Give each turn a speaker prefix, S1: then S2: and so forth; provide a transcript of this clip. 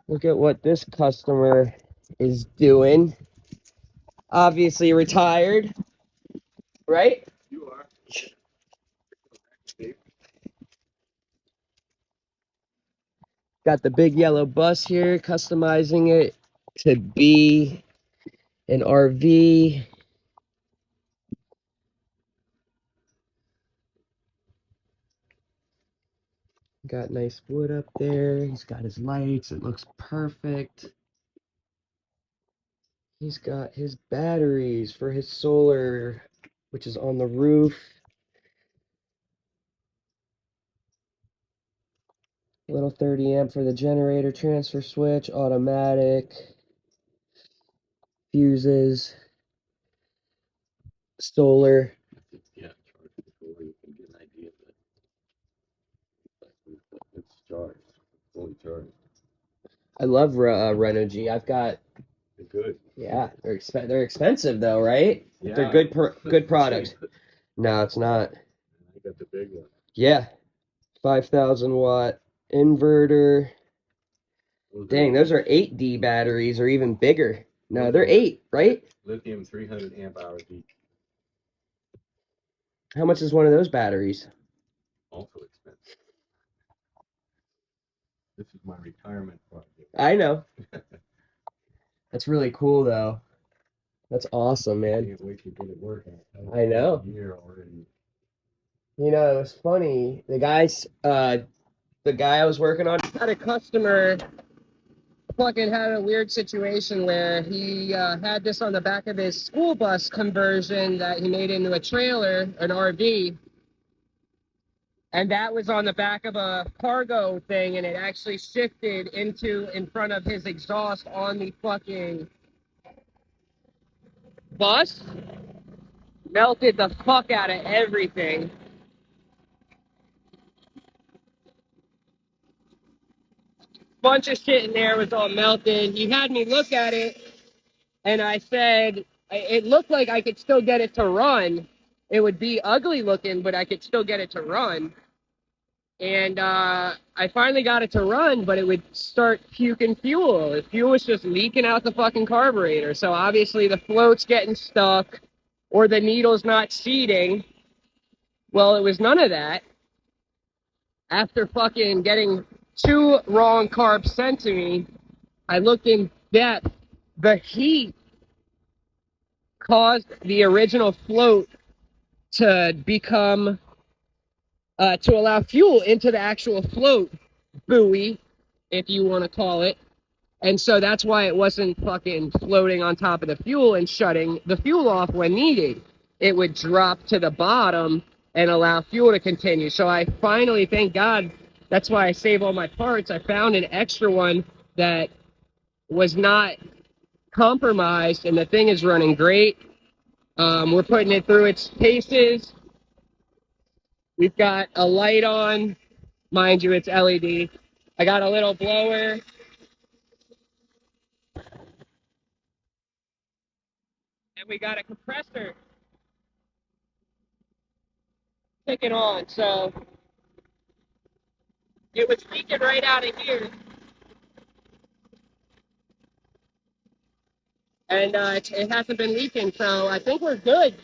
S1: Look at what this customer is doing. Obviously retired, right?
S2: You are.
S1: Got the big yellow bus here, customizing it to be an RV. Got nice wood up there. He's got his lights. It looks perfect. He's got his batteries for his solar, which is on the roof. Little 30 amp for the generator, transfer switch, automatic, fuses, solar.
S2: Yeah, charge before you can get an idea that it's charged, fully charged.
S1: I love Renogy. I've got.
S2: They're good.
S1: Yeah, they're expensive though, right?
S2: Yeah.
S1: They're good products. No, it's not.
S2: I got the big one.
S1: Yeah, 5,000 watt inverter. Dang, those are 8D batteries or even bigger. No, they're 8, right?
S2: Lithium 300 amp hours each.
S1: How much is one of those batteries?
S2: Also expensive. This is my retirement project.
S1: I know. That's really cool though. That's awesome, man.
S2: Can't wait to get it working.
S1: I know.
S2: A year already.
S1: You know, it was funny. The guy I was working on had a customer fucking had a weird situation where he had this on the back of his school bus conversion that he made into a trailer, an RV, and that was on the back of a cargo thing, and it actually shifted into in front of his exhaust on the fucking bus, melted the fuck out of everything. Bunch of shit in there was all melted. He had me look at it, and I said, it looked like I could still get it to run. It would be ugly looking, but I could still get it to run. And I finally got it to run, but it would start puking fuel. The fuel was just leaking out the fucking carburetor. So obviously the float's getting stuck or the needle's not seating. Well, it was none of that. After fucking getting 2 wrong carbs sent to me, I looked in depth. The heat caused the original float to become, to allow fuel into the actual float buoy, if you want to call it. And so that's why it wasn't fucking floating on top of the fuel and shutting the fuel off when needed. It would drop to the bottom and allow fuel to continue. So I finally, thank God, that's why I save all my parts. I found an extra one that was not compromised, and the thing is running great. We're putting it through its paces. We've got a light on. Mind you, it's LED. I got a little blower. And we got a compressor kicking on. So it was leaking right out of here. And it hasn't been leaking, so I think we're good.